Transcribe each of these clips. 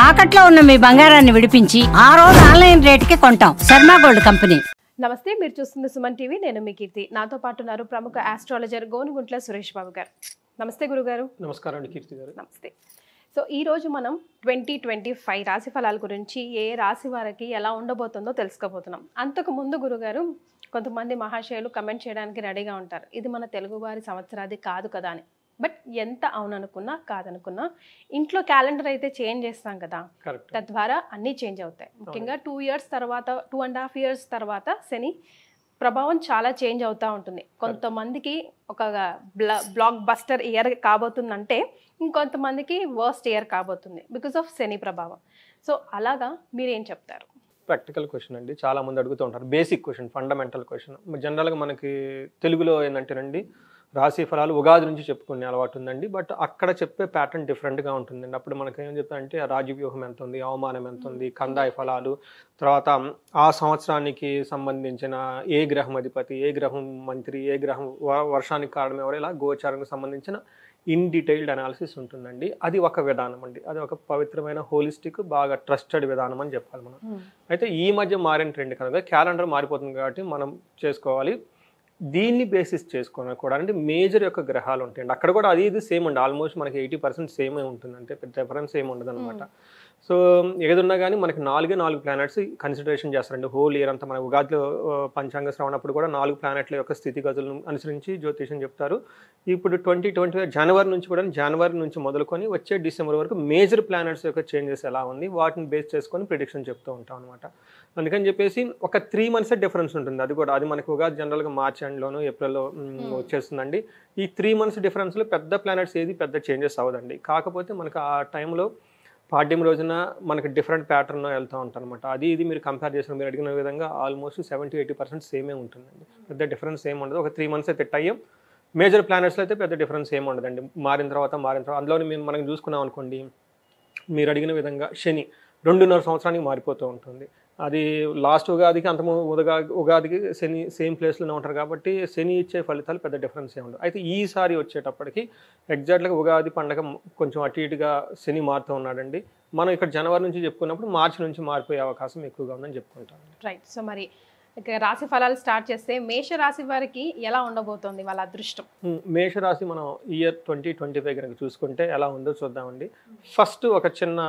తాకట్లో ఉన్న మీ బంగారాన్ని విడిపించి ఆ రోజు ఆన్లైన్ రేటుకి కొంటాం. Sharma gold company. నమస్తే, మీరు చూస్తుంది సుమన్ టీవీ. నేను మీ కీర్తి. నాతో పాటు ఉన్నారు ప్రముఖ ఆస్ట్రాలజర్ గోనుగుంట్ల సురేష్ బాబు గారు. నమస్తే గురుగారు. నమస్కారం అండి కీర్తి గారు. నమస్తే. సో ఈ రోజు మనం 2025 రాశి ఫలాల గురించి, ఏ రాశి వారికి ఎలా ఉండబోతుందో తెలుసుకోబోతున్నాం. అంతకు ముందు గురుగారు, కొంతమంది మహాశయులు కమెంట్ చేయడానికి రెడీగా ఉంటారు, ఇది మన తెలుగువారి సంవత్సరాది కాదు కదా అని. బట్ ఎంత అవుననుకున్నా కాదనుకున్నా ఇంట్లో క్యాలెండర్ అయితే చేంజ్ చేస్తాం కదా, తద్వారా అన్నీ చేంజ్ అవుతాయి. ముఖ్యంగా 2 years తర్వాత, 2.5 years తర్వాత శని ప్రభావం చాలా చేంజ్ అవుతూ ఉంటుంది. కొంతమందికి ఒక బ్లాక్ బస్టర్ ఇయర్ కాబోతుందంటే, ఇంకొంతమందికి వర్స్ట్ ఇయర్ కాబోతుంది బికాస్ ఆఫ్ శని ప్రభావం. సో అలాగా మీరేం చెప్తారు? ప్రాక్టికల్ క్వశ్చన్ అండి, చాలా మంది అడుగుతూ ఉంటారు. Basic question, fundamental question. జనరల్గా మనకి తెలుగులో ఏంటంటేనండి, రాశి ఫలాలు ఉగాది నుంచి చెప్పుకునే అలవాటు ఉందండి. బట్ అక్కడ చెప్పే ప్యాటర్న్ డిఫరెంట్గా ఉంటుందండి. అప్పుడు మనకి ఏం చెప్తారంటే రాజవ్యూహం ఎంత ఉంది, అవమానం ఎంత ఉంది, కందాయ ఫలాలు, తర్వాత ఆ సంవత్సరానికి సంబంధించిన ఏ గ్రహం అధిపతి, ఏ గ్రహం మంత్రి, ఏ గ్రహం వర్షానికి కారణం ఎవరు, ఇలా గోచారానికి సంబంధించిన ఇన్ డీటెయిల్డ్ అనాలిసిస్ ఉంటుందండి. అది ఒక విధానం అండి, అది ఒక పవిత్రమైన హోలిస్టిక్ బాగా ట్రస్టెడ్ విధానం అని చెప్పాలి మనం. అయితే ఈ మధ్య మారిన ట్రెండ్ కనుక క్యాలెండర్ మారిపోతుంది కాబట్టి మనం చేసుకోవాలి. దీన్ని బేసిస్ చేసుకోవడానికి మేజర్ యొక్క గ్రహాలు ఉంటాయండి. అక్కడ కూడా అది ఇది సేమ్ అండి, ఆల్మోస్ట్ మనకి 80% సేమే ఉంటుంది, అంటే పెద్ద డిఫరెన్స్ ఏమి ఉండదు అనమాట. సో ఏదున్నా కానీ మనకి 4 ప్లానెట్స్ కన్సిడరేషన్ చేస్తారండి హోల్ ఇయర్ అంతా. మన ఉగాదిలో పంచాంగ శ్రవణప్పుడు కూడా 4 ప్లానెట్ల యొక్క స్థితిగతులను అనుసరించి జ్యోతిషం చెప్తారు. ఇప్పుడు 2025 జనవరి నుంచి కూడా, జనవరి నుంచి మొదలుకొని వచ్చే డిసెంబర్ వరకు మేజర్ ప్లానెట్స్ యొక్క చేంజెస్ ఎలా ఉంది, వాటిని బేస్ చేసుకొని ప్రిడిక్షన్ చెప్తూ ఉంటాం అనమాట. అందుకని చెప్పేసి ఒక 3 months డిఫరెన్స్ ఉంటుంది. అది కూడా అది మనకి ఉగాది జనరల్గా మార్చ్ ఎండ్లోనూ ఏప్రిల్లో వచ్చేస్తుందండి. ఈ 3 months డిఫరెన్స్లో పెద్ద ప్లానెట్స్ ఏది పెద్ద చేంజెస్ అవ్వదండి. కాకపోతే మనకు ఆ టైంలో పాడ్యం రోజున మనకి డిఫరెంట్ ప్యాటర్న్లో వెళ్తూ ఉంటాం అనమాట. అది ఇది మీరు కంపేర్ చేసిన, మీరు అడిగిన విధంగా ఆల్మోస్ట్ 70-80% సేమే ఉంటుందండి. పెద్ద డిఫరెన్స్ ఏమి ఉండదు. ఒక 3 months అయితే టైం. మేజర్ ప్లానెట్స్లో అయితే పెద్ద డిఫరెన్స్ ఏమి ఉండదండి. మారిన తర్వాత అందులోని మనం చూసుకున్నాం అనుకోండి, మీరు అడిగిన విధంగా శని 2.5 సంవత్సరానికి మారిపోతూ ఉంటుంది. అది లాస్ట్ ఉగాదికి ఉగాదికి శని సేమ్ ప్లేస్లోనే ఉంటారు కాబట్టి శని ఇచ్చే ఫలితాలు పెద్ద డిఫరెన్స్ ఏమి ఉండదు. అయితే ఈసారి వచ్చేటప్పటికి ఎగ్జాక్ట్గా ఉగాది పండగ కొంచెం అటు ఇటుగా శని మారుతూ ఉన్నాడండి. మనం ఇక్కడ జనవరి నుంచి చెప్పుకున్నప్పుడు మార్చి నుంచి మారిపోయే అవకాశం ఎక్కువగా ఉందని చెప్పుకుంటాం. రైట్. సో మరి ఇక రాశి ఫలాలు స్టార్ట్ చేస్తే, మేష రాశి వారికి ఎలా ఉండబోతోంది వాళ్ళ అదృష్టం? మేషరాశి మనం ఇయర్ 2025 కనుక చూసుకుంటే ఎలా ఉందో చూద్దామండి. ఫస్ట్ ఒక చిన్న,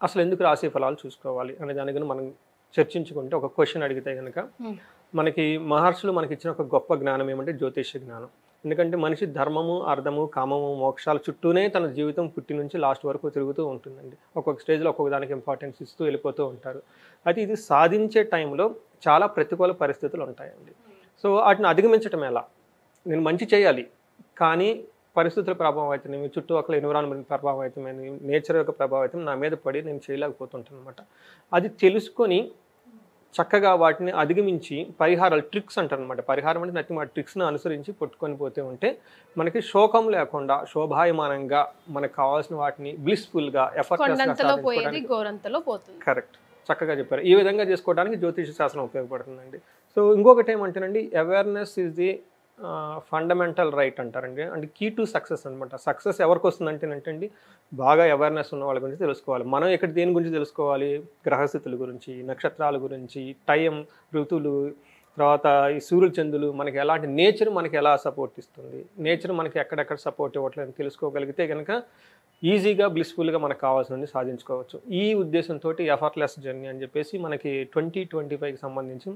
అసలు ఎందుకు రాశి ఫలాలు చూసుకోవాలి అనే దాని గురించి మనం చర్చించుకుంటే, ఒక క్వశ్చన్ అడిగితే కనుక, మనకి మహర్షులు మనకి ఇచ్చిన ఒక గొప్ప జ్ఞానం ఏమంటే జ్యోతిష్య జ్ఞానం. ఎందుకంటే మనిషి ధర్మము, అర్థము, కామము, మోక్షాల చుట్టూనే తన జీవితం పుట్టి నుంచి లాస్ట్ వరకు తిరుగుతూ ఉంటుందండి. ఒక్కొక్క స్టేజ్లో ఒక్కొక్క దానికి ఇంపార్టెన్స్ ఇస్తూ వెళ్ళిపోతూ ఉంటారు. అయితే ఇది సాధించే టైంలో చాలా ప్రతికూల పరిస్థితులు ఉంటాయండి. సో వాటిని అధిగమించడం ఎలా? నేను మంచి చేయాలి, కానీ పరిస్థితుల ప్రభావం అయితేనేమి, చుట్టుపక్కల ఎన్విరాన్మెంట్ ప్రభావం అయితేనేమి, నేచర్ యొక్క ప్రభావం నా మీద పడి నేను చేయలేకపోతుంటాను అనమాట. అది తెలుసుకొని చక్కగా వాటిని అధిగమించి పరిహారాలు, ట్రిక్స్ అంటారు అనమాట. పరిహారం అంటే నచ్చి మా ట్రిక్స్ను అనుసరించి పట్టుకొని పోతే ఉంటే మనకి శోకం లేకుండా శోభాయమానంగా మనకు కావాల్సిన వాటిని బ్లిస్ఫుల్గా కరెక్ట్ చక్కగా చెప్పారు. ఈ విధంగా చేసుకోవడానికి జ్యోతిష శాస్త్రం ఉపయోగపడుతుందండి. సో ఇంకొకటి ఏమంటేనండి, awareness is the fundamental right అంటారండి. అంటే కీ టు సక్సెస్ అనమాట. సక్సెస్ ఎవరికి వస్తుందంటేనంటండి, బాగా అవేర్నెస్ ఉన్న వాళ్ళ గురించి తెలుసుకోవాలి. మనం ఇక్కడ దేని గురించి తెలుసుకోవాలి? గ్రహస్థితుల గురించి, నక్షత్రాల గురించి, టైం, ఋతువులు, తర్వాత ఈ సూర్యుల చంద్రులు మనకి ఎలాంటి, నేచర్ మనకి ఎలా సపోర్ట్ ఇస్తుంది, నేచర్ మనకి ఎక్కడెక్కడ సపోర్ట్ ఇవ్వట్లేదు తెలుసుకోగలిగితే కనుక ఈజీగా బ్లిస్ఫుల్గా మనకు కావాల్సింది సాధించుకోవచ్చు. ఈ ఉద్దేశంతో ఎఫర్ట్లెస్ జర్నీ అని చెప్పేసి మనకి 2025కి సంబంధించి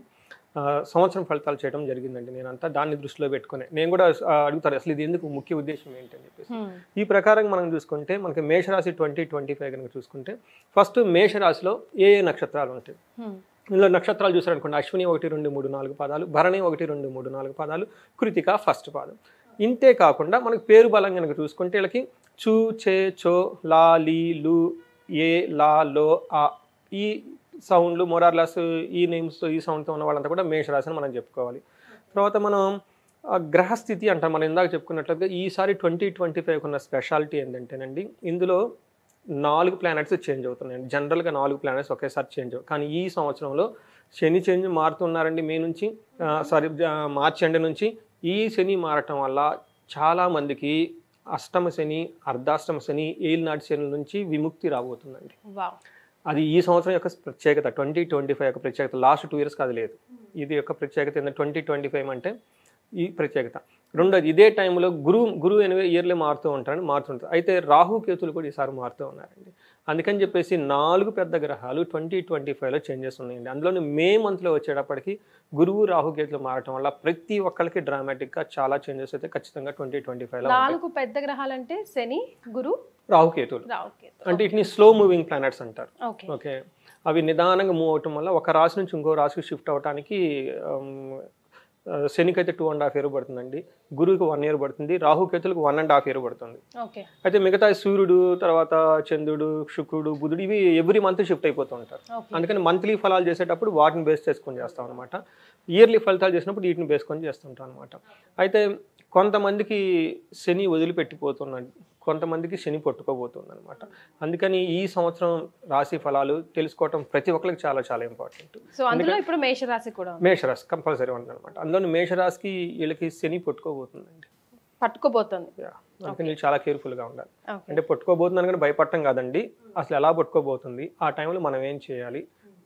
సంవత్సరం ఫలితాలు చేయడం జరిగిందండి. నేనంతా దాన్ని దృష్టిలో పెట్టుకుని, నేను కూడా అడుగుతాను అసలు ఇది ఎందుకు, ముఖ్య ఉద్దేశం ఏంటి అని చెప్పేసి. ఈ ప్రకారం మనం చూసుకుంటే మనకి మేషరాశి 2025 కనుక చూసుకుంటే, ఫస్ట్ మేషరాశిలో ఏ నక్షత్రాలు ఉంటాయి? ఇందులో నక్షత్రాలు చూసారనుకోండి, అశ్విని 1, 2, 3, 4 పాదాలు, భరణి 1, 2, 3, 4 పాదాలు, కృతిక ఫస్ట్ పాదం. ఇంతే కాకుండా మనకి పేరు బలం కనుక చూసుకుంటే వీళ్ళకి చూ, చే, చో, లా, లీ, లు, ఏ, లా, లో, ఆ, ఈ సౌండ్లు మోరార్లాస్, ఈ నేమ్స్తో ఈ సౌండ్తో ఉన్న వాళ్ళంతా కూడా మేషరాశిని మనం చెప్పుకోవాలి. తర్వాత మనం గ్రహస్థితి అంటాం. మనం ఇందాక చెప్పుకున్నట్లుగా ఈసారి 2025 ఉన్న స్పెషాలిటీ ఏంటంటేనండి, ఇందులో 4 ప్లానెట్స్ చేంజ్ అవుతున్నాయండి. జనరల్గా 4 ప్లానెట్స్ ఒకేసారి చేంజ్ అవ్వవు, కానీ ఈ సంవత్సరంలో శని చేంజ్ మారుతున్నారండి. మార్చి ఎండ్ నుంచి. ఈ శని మారటం వల్ల చాలామందికి అష్టమ శని, అర్ధాష్టమ శని, ఏలినాటి శని నుంచి విముక్తి రాబోతుందండి. వావ్. అది ఈ సంవత్సరం యొక్క ప్రత్యేకత. 2025 యొక్క ప్రత్యేకత. లాస్ట్ 2 years అది లేదు. ఇది యొక్క ప్రత్యేకత ఏంటంటే 2025 అంటే ఈ ప్రత్యేకత. రెండోది ఇదే టైంలో గురువు ఎనివే ఇయర్లీ మారుతుంటారు. అయితే రాహు కేతులు కూడా ఈసారి మారుతూ ఉన్నారండి. అందుకని చెప్పేసి 4 పెద్ద గ్రహాలు 2025లో చేంజెస్ ఉన్నాయండి. అందులోని మే మంత్లో వచ్చేటప్పటికి గురువు రాహు కేతులు మారటం వల్ల ప్రతి ఒక్కరికి డ్రామాటిక్గా చాలా చేంజెస్ అయితే ఖచ్చితంగా 2025లో 4 పెద్ద గ్రహాలు అంటే శని, గురు, రాహు కేతులు. అంటే వీటిని స్లో మూవింగ్ ప్లానెట్స్ అంటారు. ఓకే, అవి నిదానంగా మూవ్ అవటం వల్ల ఒక రాశి నుంచి ఇంకో రాశికి షిఫ్ట్ అవడానికి శనికి అయితే 2.5 years పడుతుందండి, గురువుకి 1 year పడుతుంది, రాహుకేతులకు 1.5 years పడుతుంది. అయితే మిగతా సూర్యుడు, తర్వాత చంద్రుడు, శుక్రుడు, బుధుడు ఇవి ఎవ్రీ మంత్ షిఫ్ట్ అయిపోతూ ఉంటారు. అందుకని మంత్లీ ఫలాలు చేసేటప్పుడు వాటిని బేస్ చేసుకొని చేస్తాం అనమాట. ఇయర్లీ ఫలితాలు చేసినప్పుడు వీటిని బేసుకొని చేస్తుంటాం అనమాట. అయితే కొంతమందికి శని వదిలిపెట్టిపోతున్నాడు, కొంతమందికి శని పట్టుకోబోతుంది అనమాట. అందుకని ఈ సంవత్సరం రాశి ఫలాలు తెలుసుకోవటం ప్రతి ఒక్కరికి చాలా చాలా ఇంపార్టెంట్. సో అందులో ఇప్పుడు మేషరాశి కూడా మేషరాశి కంపల్సరీ ఉంటుంది అనమాట. అందులో మేషరాశికి వీళ్ళకి శని పట్టుకోబోతుందండి, పట్టుకోబోతుంది. అందుకని వీళ్ళు చాలా కేర్ఫుల్గా ఉండాలి. అంటే పట్టుకోబోతుందని కానీ భయపడటం కాదండి, అసలు ఎలా పట్టుకోబోతుంది, ఆ టైంలో మనం ఏం చేయాలి,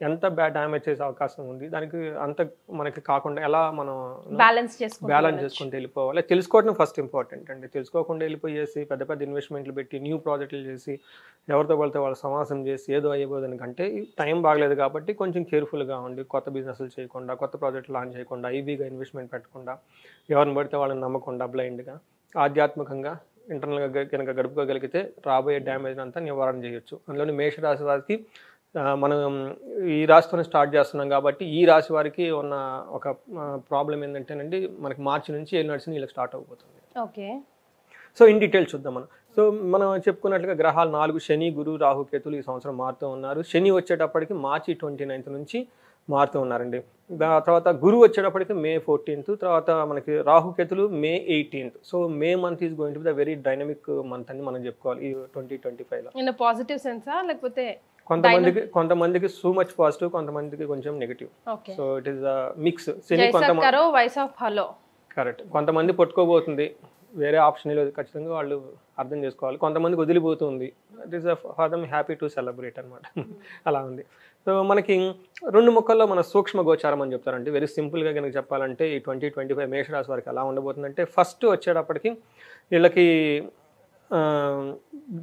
ఎంత డ్యామేజ్ చేసే అవకాశం ఉంది, దానికి అంత మనకి కాకుండా ఎలా మనం బ్యాలెన్స్ చేసుకుంటూ వెళ్ళిపోవాలి తెలుసుకోవడం ఫస్ట్ ఇంపార్టెంట్ అండి. తెలుసుకోకుండా వెళ్ళిపోయేసి పెద్ద పెద్ద ఇన్వెస్ట్మెంట్లు పెట్టి న్యూ ప్రాజెక్టులు చేసి ఎవరితో వాళ్ళ సమాసం చేసి ఏదో అయ్యబోదానికంటే టైం బాగలేదు కాబట్టి కొంచెం కేర్ఫుల్గా ఉండి కొత్త బిజినెస్లు చేయకుండా, కొత్త ప్రాజెక్టులు లాంచ్ చేయకుండా, ఈజీగా ఇన్వెస్ట్మెంట్ పెట్టకుండా, ఎవరిని పడితే వాళ్ళని నమ్మకుండా బ్లైండ్గా ఆధ్యాత్మికంగా ఇంటర్నల్గా కనుక గడుపుకోగలిగితే రాబోయే డ్యామేజ్ అంతా నివారణ చేయొచ్చు. అందులోని మేషరాశి వారికి మనం ఈ రాశితోనే స్టార్ట్ చేస్తున్నాం కాబట్టి ఈ రాశి వారికి ఉన్న ఒక ప్రాబ్లం ఏంటంటేనండి, మనకి మార్చి నుంచి ఏలినాటి వీళ్ళకి స్టార్ట్ అయిపోతుంది. ఓకే, సో ఇన్ డీటెయిల్ చూద్దాం మనం. సో మనం చెప్పుకున్నట్లుగా గ్రహాలు 4 శని, గురు, రాహు, కేతులు ఈ సంవత్సరం మారుతూ ఉన్నారు. శని వచ్చేటప్పటికి మార్చి 29th నుంచి మారుతూ ఉన్నారండి. తర్వాత గురువు వచ్చేటప్పటికి May 14th, తర్వాత మనకి రాహుకేతులు May 18th. So May month is going to be the very dynamic month అని మనం చెప్పుకోవాలి ఈ 2025లో. ఇన్ పాజిటివ్ సెన్సా లేకపోతే కొంతమందికి సో మచ్ పాజిటివ్, కొంతమందికి కొంచెం negative. So it is mix. Correct, కొంతమంది పట్టుకోబోతుంది, వేరే ఆప్షన్ లేదు, ఖచ్చితంగా వాళ్ళు అర్థం చేసుకోవాలి. కొంతమందికి వదిలిపోతుంది, it is for them happy to celebrate అనమాట. అలా ఉంది. సో మనకి 2 ముక్కల్లో మన సూక్ష్మ గోచారం అని చెప్తారంటే వెరీ సింపుల్గా కనుక చెప్పాలంటే ఈ 2025 మేషరాశి వారికి ఎలా ఉండబోతుందంటే, ఫస్ట్ వచ్చేటప్పటికి వీళ్ళకి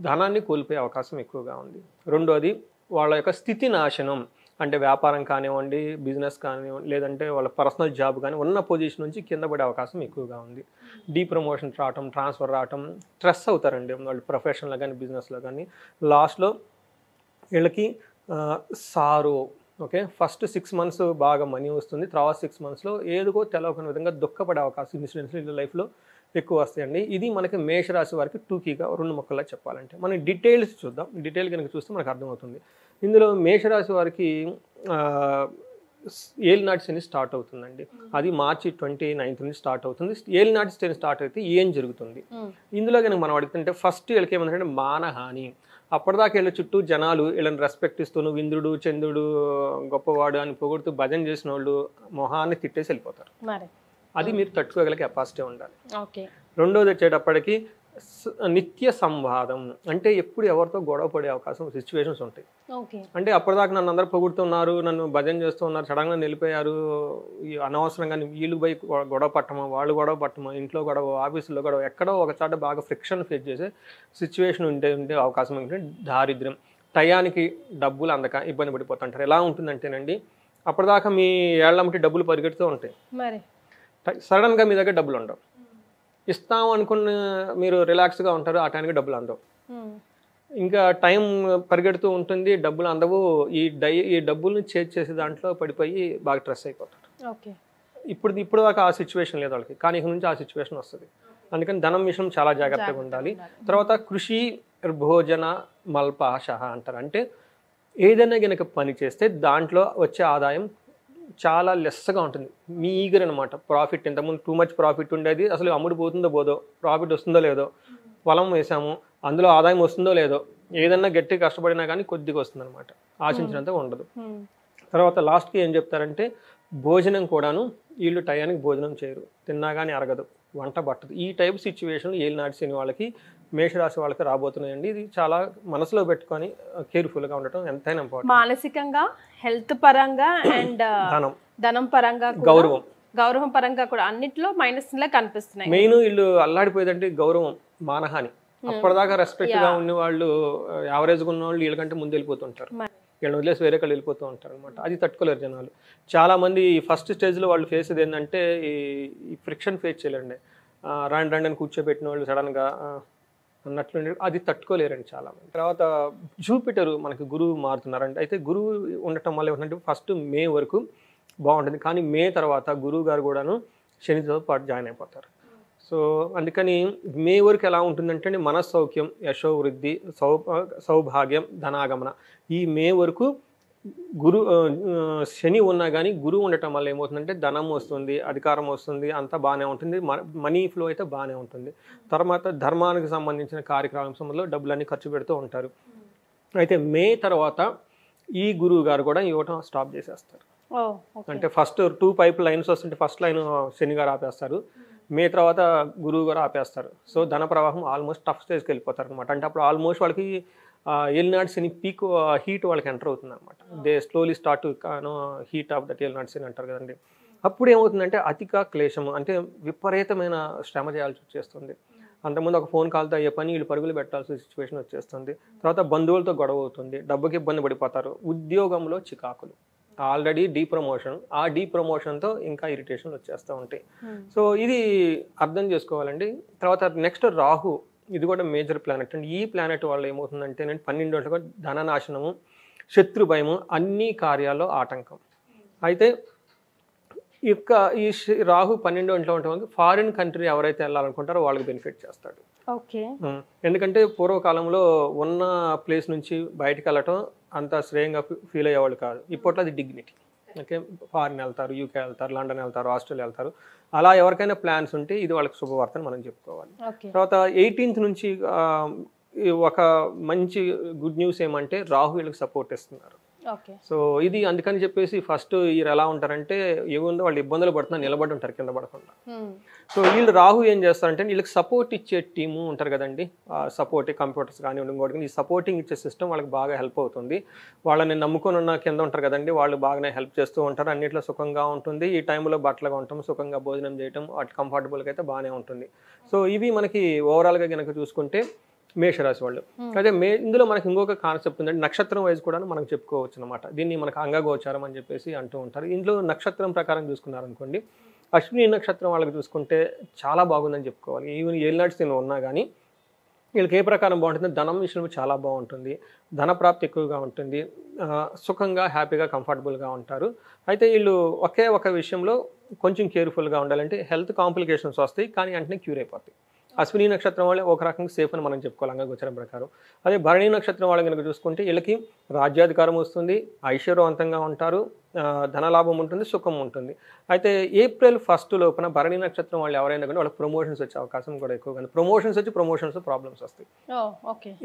ధనాన్ని కోల్పోయే అవకాశం ఎక్కువగా ఉంది. రెండోది వాళ్ళ యొక్క స్థితి నాశనం, అంటే వ్యాపారం కానివ్వండి, బిజినెస్ కానివ్వండి, లేదంటే వాళ్ళ పర్సనల్ జాబ్ కానీ ఉన్న పొజిషన్ నుంచి కింద పడే అవకాశం ఎక్కువగా ఉంది. ప్రమోషన్ రావటం, ట్రాన్స్ఫర్ రావటం, స్ట్రెస్ అవుతారండి వాళ్ళు ప్రొఫెషన్లో కానీ బిజినెస్లో కానీ. లాస్ట్లో వీళ్ళకి సారో, ఓకే, ఫస్ట్ 6 months బాగా మనీ వస్తుంది, తర్వాత 6 monthsలో ఏదో తెలవని విధంగా దుఃఖపడే అవకాశం ఇన్సిడెంట్స్ వీళ్ళ లైఫ్లో ఎక్కువ వస్తాయండి. ఇది మనకి మేషరాశి వారికి టూకీగా 2 ముక్కల్లో చెప్పాలంటే. మనం డీటెయిల్స్ చూద్దాం. డీటెయిల్ కనుక చూస్తే మనకు అర్థమవుతుంది. ఇందులో మేషరాశి వారికి ఏలినాటి శని స్టార్ట్ అవుతుందండి. అది మార్చి 29th నుంచి స్టార్ట్ అవుతుంది. ఏలినాటి శని స్టార్ట్ అయితే ఏం జరుగుతుంది ఇందులో కనుక మనం అడుగుతుంటే, ఫస్ట్ వీళ్ళకి ఏమంటే మానహాని. అప్పటిదాకా వీళ్ళ చుట్టూ జనాలు వీళ్ళని రెస్పెక్ట్ ఇస్తూ నువ్వు ఇంద్రుడు, చంద్రుడు, గొప్పవాడు అని పొగుడుతూ భజన చేసిన వాళ్ళు మొహాన్ని తిట్టేసి వెళ్ళిపోతారు. అది మీరు తట్టుకోగల కెపాసిటీ ఉండాలి. రెండోది వచ్చేటప్పటికి నిత్య సంవాదం, అంటే ఎప్పుడు ఎవరితో గొడవ పడే అవకాశం సిచ్యువేషన్స్ ఉంటాయి. అంటే అప్పటిదాకా నన్ను అందరూ పొగుడుతున్నారు, నన్ను భజన చేస్తున్నారు, సడన్గా నిలిపోయారు, అనవసరంగా వీళ్ళు పోయి గొడవ పట్టమా, వాళ్ళు గొడవ పట్టమా, ఇంట్లో గొడవ, ఆఫీసులో గొడవ, ఎక్కడో ఒక చోట బాగా ఫ్రిక్షన్ ఫేస్ చేసే సిచ్యువేషన్ ఉండే అవకాశం ఏంటంటే దారిద్ర్యం, టయానికి డబ్బులు అందక ఇబ్బంది పడిపోతుంటారు. ఎలా ఉంటుందంటేనండి, అప్పటిదాకా మీ ఏళ్ళమ్మటి డబ్బులు పరిగెడుతూ ఉంటాయి, సడన్గా మీ దగ్గర డబ్బులు ఉండవు. ఇస్తాం అనుకున్న మీరు రిలాక్స్గా ఉంటారు, ఆ టైంకి డబ్బులు అందవు. ఇంకా టైం పరిగెడుతూ ఉంటుంది, డబ్బులు అందవు. ఈ డబ్బుల్ని చేసే దాంట్లో పడిపోయి బాగా స్ట్రెస్ అయిపోతారు. ఇప్పుడు దాకా ఆ సిచ్యువేషన్ లేదు వాళ్ళకి, కానీ ఇక నుంచి ఆ సిచ్యువేషన్ వస్తుంది. అందుకని ధనం విషయం చాలా జాగ్రత్తగా ఉండాలి. తర్వాత కృషి భోజన మల్పాశ అంటారు. అంటే ఏదైనా కనుక పని చేస్తే దాంట్లో వచ్చే ఆదాయం చాలా లెస్గా ఉంటుంది, మీగర్ అనమాట. ప్రాఫిట్ ఇంతకుముందు టూ మచ్ ప్రాఫిట్ ఉండేది, అసలు అమ్ముడు పోతుందో పోదో, ప్రాఫిట్ వస్తుందో లేదో, పొలం వేసాము అందులో ఆదాయం వస్తుందో లేదో, ఏదన్నా గట్టి కష్టపడినా కానీ కొద్దిగా వస్తుంది అనమాట, ఆశించినంత ఉండదు. తర్వాత లాస్ట్కి ఏం చెప్తారంటే, భోజనం కూడాను వీళ్ళు టయానికి భోజనం చేయరు, తిన్నా కానీ అరగదు, వంట పట్టదు. ఈ టైప్ సిచ్యువేషన్లు ఏలినాటి శని వాళ్ళకి మేషరాశి వాళ్ళకి రాబోతున్నాయండి. ఇది చాలా మనసులో పెట్టుకొని కేర్ఫుల్గా ఉండటం ఎంతైనా ఇంపార్టెంట్. మానసికంగా, హెల్త్ పరంగా అండ్ ధనం పరంగా, గౌరవం పరంగా కూడా అన్నిట్లో మైనస్ లా కనిపిస్తున్నాయి. మెయిన్ వీళ్ళు అల్లాడిపోయేదంటే గౌరవం, మానహాని. అప్పటిదాకా రెస్పెక్ట్ గా ఉన్న వాళ్ళు, యావరేజ్గా ఉన్న వాళ్ళు వీళ్ళకంటే ముందు వెళ్ళిపోతుంటారు. వీళ్ళని వదిలేసి వేరే కళ్ళు వెళ్ళిపోతూ ఉంటారు అనమాట. అది తట్టుకోలేరు జనాలు. చాలా మంది ఫస్ట్ స్టేజ్లో వాళ్ళు ఫేస్ ఏంటంటే ఈ ఫ్రిక్షన్ ఫేస్ చేయలేండి. రాండి అని కూర్చోబెట్టిన వాళ్ళు సడన్గా అన్నట్లు అది తట్టుకోలేరండి చాలా మంది. తర్వాత జూపిటర్ మనకి గురువు మారుతున్నారంటే, అయితే గురువు ఉండటం వల్ల ఏమంటే ఫస్ట్ మే వరకు బాగుంటుంది, కానీ మే తర్వాత గురువు గారు కూడాను శనితో పాటు జాయిన్ అయిపోతారు. సో అందుకని మే వరకు ఎలా ఉంటుందంటే మనస్సౌఖ్యం, యశోవృద్ధి, సౌభాగ్యం, ధనాగమన. ఈ మే వరకు శని ఉన్నా కానీ గురువు ఉండటం వల్ల ఏమవుతుందంటే ధనం వస్తుంది, అధికారం వస్తుంది, అంతా బాగానే ఉంటుంది, మనీ ఫ్లో అయితే బాగానే ఉంటుంది. తర్వాత ధర్మానికి సంబంధించిన కార్యక్రమంలో డబ్బులన్నీ ఖర్చు పెడుతూ ఉంటారు. అయితే మే తర్వాత ఈ గురువు గారు కూడా ఇవ్వటం స్టాప్ చేసేస్తారు. అంటే ఫస్ట్ 2 పైప్ లైన్స్ వస్తుంటే ఫస్ట్ లైన్ శని గారు ఆపేస్తారు, మే తర్వాత గురువు గారు ఆపేస్తారు. సో ధన ప్రవాహం ఆల్మోస్ట్ టఫ్ స్టేజ్కి వెళ్ళిపోతారు అనమాట. అంటే అప్పుడు ఆల్మోస్ట్ వాళ్ళకి ఏలినాటి శని పీక్ హీట్ వాళ్ళకి ఎంటర్ అవుతుంది అనమాట. They slowly start heat of that ఏలినాటి శని అంటారు కదండి. అప్పుడు ఏమవుతుందంటే అతిగా క్లేశము, అంటే విపరీతమైన శ్రమ చేయాల్సి వచ్చేస్తుంది. అంతకుముందు ఒక ఫోన్ కాల్తో అయ్యే పని వీళ్ళు పరుగులు పెట్టాల్సిన సిచ్యువేషన్ వచ్చేస్తుంది. తర్వాత బంధువులతో గొడవ అవుతుంది, డబ్బుకి ఇబ్బంది పడిపోతారు, ఉద్యోగంలో చికాకులు, ఆల్రెడీ డీప్రమోషన్, ఆ డీప్రమోషన్తో ఇంకా ఇరిటేషన్ వచ్చేస్తూ ఉంటాయి. సో ఇది అర్థం చేసుకోవాలండి. తర్వాత నెక్స్ట్ రాహు, ఇది కూడా మేజర్ ప్లానెట్ అండి. ఈ ప్లానెట్ వల్ల ఏమవుతుందంటే 12 ధననాశనము, శత్రు భయము, అన్ని కార్యాల్లో ఆటంకం. అయితే ఈ రాహు 12 ఉండటం ఫారిన్ కంట్రీ ఎవరైతే వెళ్ళాలనుకుంటారో వాళ్ళకి బెనిఫిట్ చేస్తాడు. ఎందుకంటే పూర్వకాలంలో ఉన్న ప్లేస్ నుంచి బయటకు వెళ్ళటం అంత శ్రేయంగా ఫీల్ అయ్యేవాళ్ళు కాదు. ఇప్పట్లో అది డిగ్నిటీ. ఓకే, ఫారిన్ వెళ్తారు, యూకే వెళ్తారు, లండన్ వెళ్తారు, ఆస్ట్రేలియా వెళ్తారు. అలా ఎవరికైనా ప్లాన్స్ ఉంటే ఇది వాళ్ళకి శుభవార్తని మనం చెప్పుకోవాలి. తర్వాత 18th నుంచి ఒక మంచి గుడ్ న్యూస్ ఏమంటే రాహు వీళ్ళకి సపోర్ట్ ఇస్తున్నారు. సో ఇది అందుకని చెప్పేసి ఫస్ట్ వీళ్ళు ఎలా ఉంటారంటే ఏముందో వాళ్ళు ఇబ్బందులు పడుతున్నా నిలబడి ఉంటారు కింద పడకుండా. సో వీళ్ళు రాహు ఏం చేస్తారంటే వీళ్ళకి సపోర్ట్ ఇచ్చే టీము ఉంటారు కదండి, సపోర్ట్ కంప్యూటర్స్ కానివ్వండి, ఇంకోటి ఈ సపోర్టింగ్ ఇచ్చే సిస్టమ్ వాళ్ళకి బాగా హెల్ప్ అవుతుంది. వాళ్ళని నమ్ముకొని ఉన్న కింద ఉంటారు కదండి, వాళ్ళు బాగానే హెల్ప్ చేస్తూ ఉంటారు, అన్నిట్లో సుఖంగా ఉంటుంది. ఈ టైంలో బట్టలుగా ఉంటాం, సుఖంగా భోజనం చేయటం, వాటి కంఫర్టబుల్గా అయితే బాగానే ఉంటుంది. సో ఇవి మనకి ఓవరాల్గా కనుక చూసుకుంటే మేషరాశి వాళ్ళు. అదే ఇందులో మనకి ఇంకొక కాన్సెప్ట్ ఉందంటే నక్షత్రం వైజ్ కూడా మనం చెప్పుకోవచ్చు అనమాట. దీన్ని మనకు అంగగోచారం అని చెప్పేసి అంటూ ఉంటారు. ఇందులో నక్షత్రం ప్రకారం చూసుకున్నారనుకోండి, అశ్విని నక్షత్రం వాళ్ళకి చూసుకుంటే చాలా బాగుందని చెప్పుకోవాలి. ఈవెన్ ఏలినాటి శని ఉన్నా కానీ వీళ్ళకి ఏ ప్రకారం బాగుంటుంది, ధనం విషయంలో చాలా బాగుంటుంది, ధన ప్రాప్తి ఎక్కువగా ఉంటుంది, సుఖంగా హ్యాపీగా కంఫర్టబుల్గా ఉంటారు. అయితే వీళ్ళు ఒకే ఒక విషయంలో కొంచెం కేర్ఫుల్గా ఉండాలంటే హెల్త్ కాంప్లికేషన్స్ వస్తాయి, కానీ వెంటనే క్యూర్ అయిపోతాయి. అశ్విని నక్షత్రం వాళ్ళే ఒక రకంగా సేఫ్ అని మనం చెప్పుకోవాలి అంగగోచరం ప్రకారం. అదే భరణి నక్షత్రం వాళ్ళు కనుక చూసుకుంటే వీళ్ళకి రాజ్యాధికారం వస్తుంది, ఐశ్వర్యవంతంగా ఉంటారు, ధనలాభం ఉంటుంది, సుఖం ఉంటుంది. అయితే ఏప్రిల్ 1 లోపున భరణి నక్షత్రం వాళ్ళు ఎవరైనా కానీ వాళ్ళకి ప్రమోషన్స్ వచ్చే అవకాశం కూడా ఎక్కువగా, ప్రమోషన్స్ ప్రాబ్లమ్స్ వస్తాయి,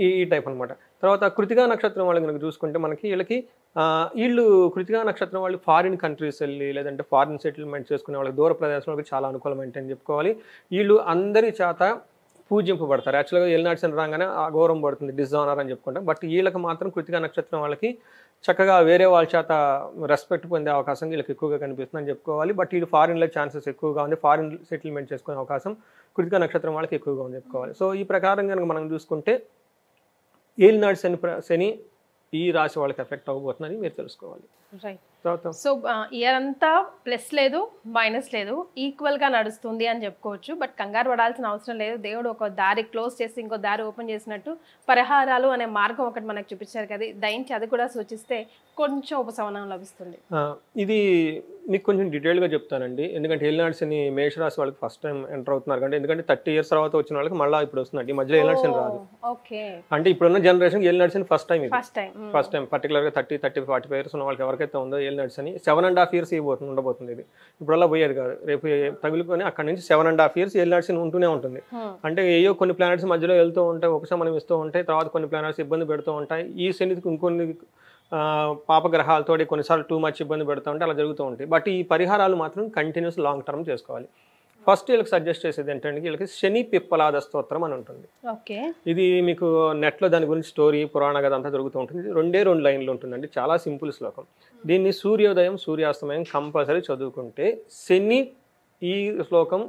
ఈ టైప్ అనమాట. తర్వాత కృతికా నక్షత్రం వాళ్ళు కనుక చూసుకుంటే మనకి వీళ్ళు కృతికా నక్షత్రం వాళ్ళు ఫారిన్ కంట్రీస్ వెళ్ళి లేదంటే ఫారిన్ సెటిల్మెంట్ చేసుకునే వాళ్ళకి దూర ప్రదేశాలకు చాలా అనుకూలమైంది అని చెప్పుకోవాలి. వీళ్ళు అందరి చేత పూజింపబడతారు. యాక్చువల్గా ఏలినాటి శని రాగానే అగౌరవం పడుతుంది, డిజానర్ అని చెప్పుకుంటాం. బట్ వీళ్ళకి మాత్రం కృతికా నక్షత్రం వాళ్ళకి చక్కగా వేరే వాళ్ళ చేత రెస్పెక్ట్ పొందే అవకాశం వీళ్ళకి ఎక్కువగా కనిపిస్తుంది అని చెప్పుకోవాలి. బట్ వీళ్ళు ఫారిన్లో ఛాన్సెస్ ఎక్కువగా ఉంది, ఫారిన్ సెటిల్మెంట్ చేసుకునే అవకాశం కృతికా నక్షత్రం వాళ్ళకి ఎక్కువగా ఉంది చెప్పుకోవాలి. సో ఈ ప్రకారం కనుక మనం చూసుకుంటే ఏలినాటి శని ఈ రాశి వాళ్ళకి ఎఫెక్ట్ అవ్వబోతుందని మీరు తెలుసుకోవాలి. సో ఇయర్ అంతా ప్లస్ లేదు మైనస్ లేదు, ఈక్వల్గా నడుస్తుంది అని చెప్పుకోవచ్చు. బట్ కంగారు పడాల్సిన అవసరం లేదు. దేవుడు ఒక దారి క్లోజ్ చేసి ఇంకో దారి ఓపెన్ చేసినట్టు పరిహారాలు అనే మార్గం ఒకటి మనకు చూపించారు కదా, దయించి అది కూడా సూచిస్తే కొంచెం ఉపశమనం లభిస్తుంది. ఇది మీకు కొంచెం డీటెయిల్గా చెప్తానండి. ఎందుకంటే ఏలినాటి శని మేషరాశి వాళ్ళకి ఫస్ట్ టైం ఎంటర్ అవుతున్నారు కంటే, ఎందుకంటే 30 years తర్వాత వచ్చిన వాళ్ళకి మళ్ళీ ఇప్పుడు వస్తుంది. ఈ మధ్యలో ఏలినాటి శని రాదు. అంటే ఇప్పుడున్న జనరేషన్ ఏలినాటి శని ఫస్ట్ టైం పర్టికులర్గా 30, 45 years ఉన్న వాళ్ళకి ఎవరికైతే ఉందో ఏలినాటి శని 7.5 years ఉండబోతుంది. ఇది ఇప్పుడల్లా పోయేది కాదు, రేపు తగులుకొని అక్కడ నుంచి 7.5 years ఏలినాటి శని ఉంటూనే ఉంటుంది. అంటే ఏయో కొన్ని ప్లానెట్స్ మధ్యలో వెళ్తూ ఉంటాయి, ఉపశమనం ఇస్తూ ఉంటాయి, తర్వాత కొన్ని ప్లానెట్స్ ఇబ్బంది పెడుతూ ఉంటాయి. ఈ శనికి ఇంకొన్ని పాపగ్రహాలతో కొన్నిసార్లు టూ మచ్ ఇబ్బంది పెడుతూ ఉంటే అలా జరుగుతూ ఉంటాయి. బట్ ఈ పరిహారాలు మాత్రం కంటిన్యూస్ లాంగ్ టర్మ్ చేసుకోవాలి. ఫస్ట్ వీళ్ళకి సజెస్ట్ చేసేది ఏంటంటే వీళ్ళకి శని పిప్పలాద స్తోత్రం అని ఉంటుంది. ఓకే. ఇది మీకు నెట్లో దాని గురించి స్టోరీ పురాణ కథ అంతా దొరుకుతూ ఉంటుంది. 2 లైన్లు ఉంటుందండి, చాలా సింపుల్ శ్లోకం. దీన్ని సూర్యోదయం సూర్యాస్తమయం కంపల్సరీ చదువుకుంటే శని, ఈ శ్లోకం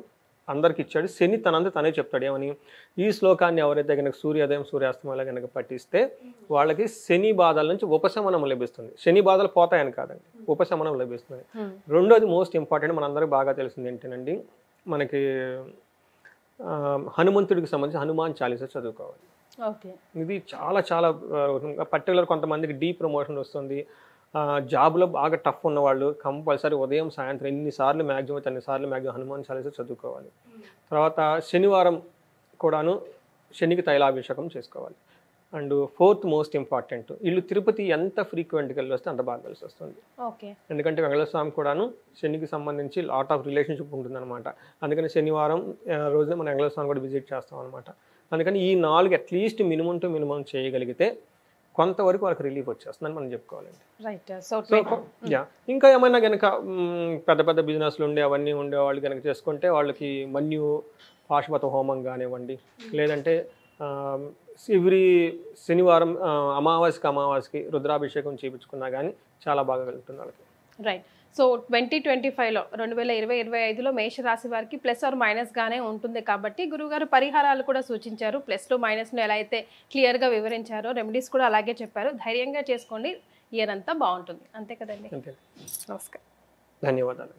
అందరికి ఇచ్చాడు, శని తనంతా తనే చెప్తాడు ఏమని, ఈ శ్లోకాన్ని ఎవరైతే కనుక సూర్యోదయం సూర్యాస్తమయంలో కనుక పఠిస్తే వాళ్ళకి శని బాధల నుంచి ఉపశమనం లభిస్తుంది. శని బాధలు పోతాయని కాదండి, ఉపశమనం లభిస్తుంది. రెండోది మోస్ట్ ఇంపార్టెంట్, మనందరికీ బాగా తెలిసింది ఏంటండి, మనకి హనుమంతుడికి సంబంధించి హనుమాన్ చాలీసా చదువుకోవాలి. ఓకే. ఇది చాలా చాలా పర్టికులర్ కొంతమందికి డీ ప్రమోషన్ వస్తుంది, జాబ్లో బాగా టఫ్ ఉన్నవాళ్ళు కంపల్సరీ ఉదయం సాయంత్రం ఎన్నిసార్లు మ్యాక్సిమం హనుమాన్ చాలీసా చదువుకోవాలి. తర్వాత శనివారం కూడాను శనికి తైలాభిషేకం చేసుకోవాలి. అండ్ ఫోర్త్ మోస్ట్ ఇంపార్టెంట్, వీళ్ళు తిరుపతి ఎంత ఫ్రీక్వెంట్గా వెళ్ళి వస్తే అంత బాగా కలిసి వస్తుంది. ఓకే. ఎందుకంటే వెంకటేశ్వర స్వామి కూడాను శనికి సంబంధించి లాట్ ఆఫ్ రిలేషన్షిప్ ఉంటుందన్నమాట. అందుకని శనివారం రోజున మనం వెంకటేశ్వర స్వామి కూడా విజిట్ చేస్తాం అనమాట. అందుకని ఈ 4 అట్లీస్ట్ మినిమం టు మినిమం చేయగలిగితే కొంతవరకు వాళ్ళకి రిలీఫ్ వచ్చేస్తుందని మనం చెప్పుకోవాలండి. రైట్. సో ఇంకా ఏమైనా కనుక పెద్ద పెద్ద బిజినెస్లు అవన్నీ ఉండేవాళ్ళు కనుక చేసుకుంటే వాళ్ళకి మన్యు పాశుపత హోమం కానివ్వండి, లేదంటే ఎవ్రీ శనివారం అమావాస్యకి రుద్రాభిషేకం చేయించుకున్నా కానీ చాలా బాగా కలుగుతుంది వాళ్ళకి. రైట్. సో 2025లో 2025లో మేషరాశి వారికి ప్లస్ ఆర్ మైనస్ గానే ఉంటుంది కాబట్టి గురువుగారు పరిహారాలు కూడా సూచించారు. ప్లస్లు మైనస్లు ఎలా అయితే క్లియర్గా వివరించారో రెమెడీస్ కూడా అలాగే చెప్పారు. ధైర్యంగా చేసుకోండి, ఇయర్ అంతా బాగుంటుంది. అంతే కదండి. అంతే. నమస్కారం. ధన్యవాదాలు.